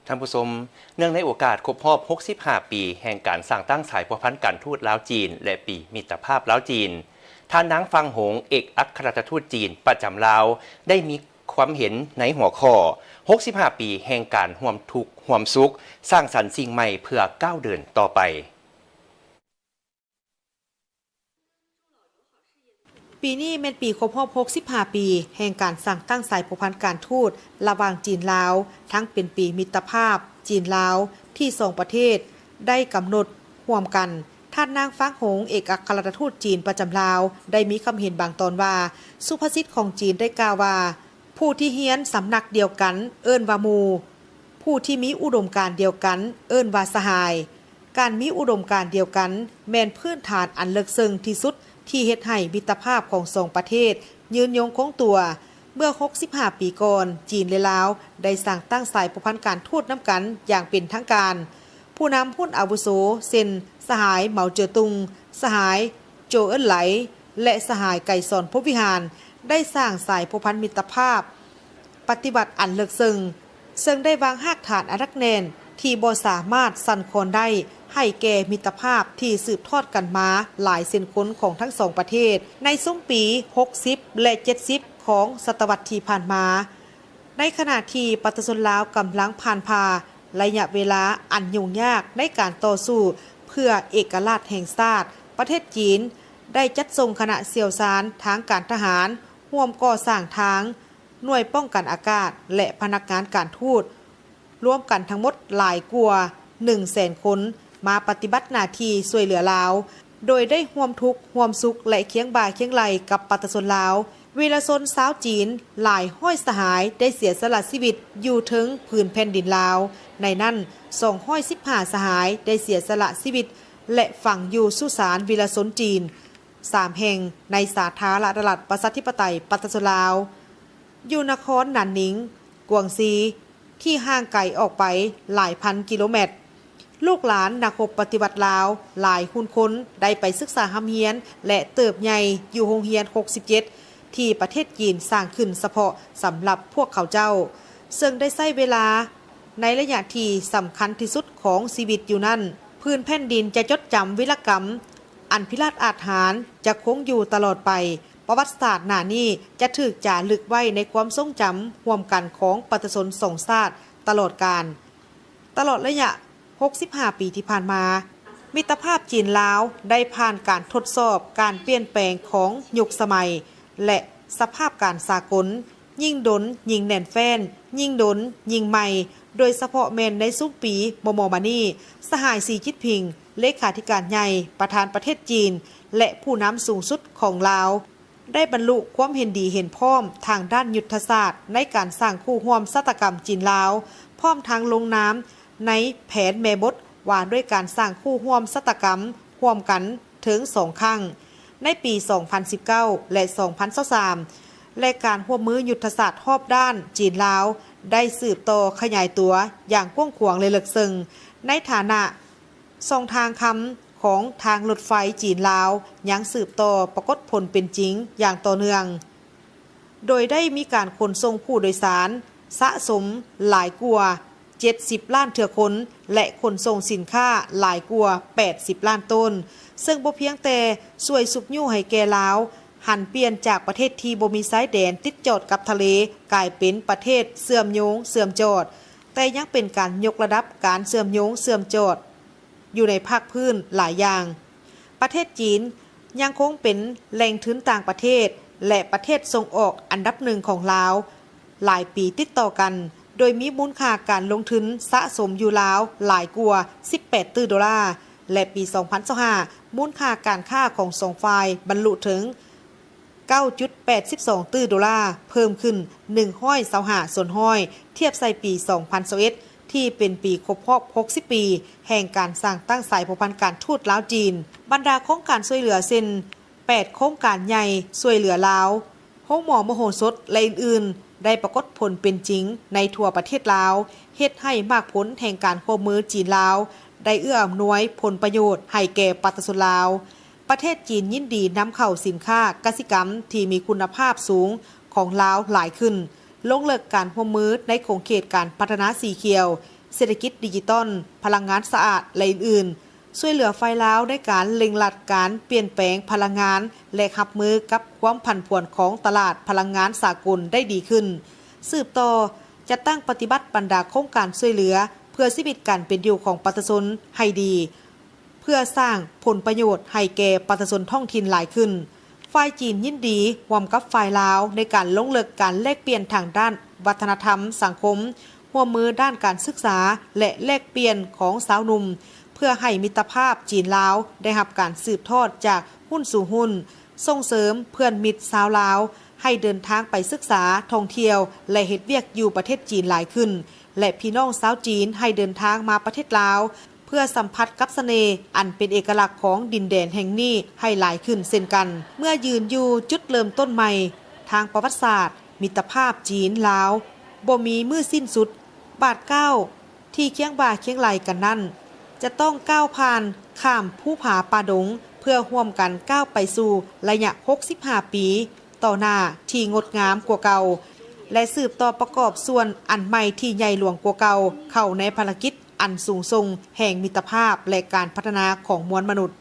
ท่านผู้ชมเนื่องในโอกาสครบรอบ 65 ปีแห่งการสร้างตั้งสายพัวพันธ์การทูตลาวจีนและปีมิตรภาพลาวจีนท่านนางฟังหงเอกอัครราชทูตจีนประจำลาวได้มีความเห็นในหัวข้อ 65 ปีแห่งการร่วมทุกข์ร่วมสุขสร้างสรรค์สิ่งใหม่เพื่อก้าวเดินต่อไปปีนี้เป็นปีครบรอบ 65 ปีแห่งการสร้างตั้งสายพัวพันธ์การทูตระหว่างจีนลาวทั้งเป็นปีมิตรภาพจีนลาวที่สองประเทศได้กำหนดร่วมกันท่านนางฟ้าหงเอกอัครราชทูตจีนประจำลาวได้มีคำเห็นบางตอนว่าสุภาษิตของจีนได้กล่าวว่าผู้ที่เฮียนสำนักเดียวกันเอิ้นว่าหมู่ผู้ที่มีอุดมการณ์เดียวกันเอิ้นว่าสหายการมีอุดมการณ์เดียวกันแม่นพื้นฐานอันลึกซึ้งที่สุดที่เฮ็ดให้มิตรภาพของสองประเทศยืนยงคงตัวเมื่อ 65 ปีก่อนจีนและลาวได้สร้างตั้งสายพัวพันธ์การทูตน้ำกันอย่างเป็นทางการผู้นำหุ้นอาวุโสเซ็นสหายเหมาเจ๋อตุงสหายโจเอิ้นไหลและสหายไก่สอนพบวิหารได้สร้างสายพัวพันธ์มิตรภาพปฏิบัติอันลึกซึ้งซึ่งได้วางรากฐานอันรักแน่นที่บ่สามารถสั่นคลอนได้ให้แก่มิตรภาพที่สืบทอดกันมาหลายเส้นค้นของทั้งสองประเทศในช่วงปี 60 และ 70 ของศตวรรษที่ผ่านมาในขณะที่ประชาชนลาวกำลังผ่านพาระยะเวลาอันยุ่งยากในการต่อสู้เพื่อเอกราชแห่งชาติประเทศจีนได้จัดส่งคณะเชี่ยวชาญทางการทหารร่วมก่อสร้างทางหน่วยป้องกันอากาศและพนักงานการทูตร่วมกันทั้งหมดหลายกว่า 100,000 คนมาปฏิบัติหน้าที่ช่วยเหลือลาวโดยได้ร่วมทุกข์ร่วมสุขและเคียงบ่าเคียงไหลกับประชาชนลาววีรชนชาวจีนหลายห้อยสหายได้เสียสละชีวิตอยู่ถึงพื้นแผ่นดินลาวในนั้น215สหายได้เสียสละชีวิตและฝังอยู่สุสานวีรชนจีน3แห่งในสาธารณรัฐประชาธิปไตยประชาชนลาวอยู่นครหนานหนิงกวางซีที่ห่างไกลออกไปหลายพันกิโลเมตรลูกหลานนักรบปฏิบัติลาวหลายหุ้นคนได้ไปศึกษาหำเฮียนและเติบใหญ่อยู่โรงเรียน67ที่ประเทศจีนสร้างขึ้นเฉพาะสำหรับพวกเขาเจ้าซึ่งได้ใช้เวลาในระยะที่สำคัญที่สุดของชีวิตอยู่นั่นพื้นแผ่นดินจะจดจำวีรกรรมอันพิราศอาถรรพ์จะคงอยู่ตลอดไปประวัติศาสตร์หน้านี้จะถูกจารึกไว้ในความทรงจำร่วมกันของประชาชนสองชาติตลอดกาลตลอดระยะ65 ปีที่ผ่านมามิตรภาพจีนลาวได้ผ่านการทดสอบการเปลี่ยนแปลงของยุคสมัยและสภาพการสากลยิ่งดนยิ่งแน่นแฟ้นยิ่งดนยิ่งใหม่โดยเฉพาะแมนในสุปปีมอมานี่สหายสีจิ้นผิงเลขาธิการใหญ่ประธานประเทศจีนและผู้นำสูงสุดของลาวได้บรรลุความเห็นดีเห็นพ้อมทางด้านยุทธศาสตร์ในการสร้างคู่ร่วมชาตกรรมจีนลาวพร้อมทางลงน้ำในแผนแม่บทว่าด้วยการสร้างคู่ร่วมชาตกรรมร่วมกันถึง2ครั้งในปี 2019 และ 2023 และการร่วมมือยุทธศาสตร์รอบด้านจีนลาวได้สืบต่อขยายตัวอย่างกว้างขวางเลยลึกซึ้งในฐานะช่องทางคำของทางรถไฟจีนลาวยังสืบต่อปรากฏผลเป็นจริงอย่างต่อเนื่องโดยได้มีการขนส่งผู้โดยสารสะสมหลายกว่า70 ล้านเถื่อคนและขนส่งสินค้าหลายกว่า80 ล้านต้นซึ่งบ่เพียงแต่ช่วยสุกยู่ให้แก่ลาวหันเปลี่ยนจากประเทศที่บ่มีชายแดนติดจอดกับทะเลกลายเป็นประเทศเสื่อมโยงเสื่อมจอดแต่ยังเป็นการยกระดับการเสื่อมโยงเสื่อมจอดอยู่ในภาคพื้นหลายอย่างประเทศจีนยังคงเป็นแหล่งทุนต่างประเทศและประเทศส่งออกอันดับหนึ่งของลาวหลายปีติดต่อกันโดยมีมูลค่าการลงทุนสะสมอยู่ลาวหลายกว่า18 ตื้อดอลลาร์และปี 2025 มูลค่าการค้าของสองฝ่ายบรรลุถึง 9.82 ตื้อดอลลาร์เพิ่มขึ้น125ส่วนห้อยเทียบใส่ปี 2021 ที่เป็นปีครบรอบ 60 ปีแห่งการสร้างตั้งสายพัวพันธ์การทูตลาวจีนบรรดาโครงการช่วยเหลือเช่น8โครงการใหญ่ช่วยเหลือลาวโรงหมอมโหสถและอื่นๆได้ปรากฏผลเป็นจริงในทั่วประเทศลาวเฮ็ดให้มากผลแห่งการร่วมมือจีนลาวได้เอื้ออำนวยผลประโยชน์ให้แก่ประชาชนลาวประเทศจีนยินดีนำเข้าสินค้ากสิกรรมที่มีคุณภาพสูงของลาวหลายขึ้นลงเลิกการร่วมมือในโครงเขตการพัฒนาสีเขียว เศรษฐกิจดิจิตอลพลังงานสะอาดและอื่นๆช่วยเหลือฝ่ายลาวในการเล็งลัดการเปลี่ยนแปลงพลังงานและรับมือกับความผันผวนของตลาดพลังงานสากลได้ดีขึ้นสืบต่อจะตั้งปฏิบัติบรรดาโครงการช่วยเหลือเพื่อชีวิตการเป็นอยู่ของประชาชนให้ดีเพื่อสร้างผลประโยชน์ให้แก่ประชาชนท้องถิ่นหลายขึ้นฝ่ายจีนยินดีร่วมกับฝ่ายลาวในการลงลึกการแลกเปลี่ยนทางด้านวัฒนธรรมสังคมร่วมมือด้านการศึกษาและแลกเปลี่ยนของสาวหนุ่มเพื่อให้มิตรภาพจีนลาวได้รับการสืบทอดจากหุ้นสู่หุ้นส่งเสริมเพื่อนมิตรสาวลาวให้เดินทางไปศึกษาท่องเที่ยวและเฮ็ดเวียกอยู่ประเทศจีนหลายขึ้นและพี่น้องชาวจีนให้เดินทางมาประเทศลาวเพื่อสัมผัสกับเสน่ห์อันเป็นเอกลักษณ์ของดินแดนแห่งนี้ให้หลายขึ้นเช่นกันเมื่อยืนอยู่จุดเริ่มต้นใหม่ทางประวัติศาสตร์มิตรภาพจีนลาวบ่มีมือสิ้นสุดบาทเก้าที่เคียงบ่าเคียงไหลกันนั่นจะต้องก้าวผ่านข้ามภูผาป่าดงเพื่อร่วมกันก้าวไปสู่ระยะ65ปีต่อหน้าที่งดงามกว่าเก่าและสืบต่อประกอบส่วนอันใหม่ที่ใหญ่หลวงกว่าเก่าเข้าในภารกิจอันสูงส่งแห่งมิตรภาพและการพัฒนาของมวลมนุษย์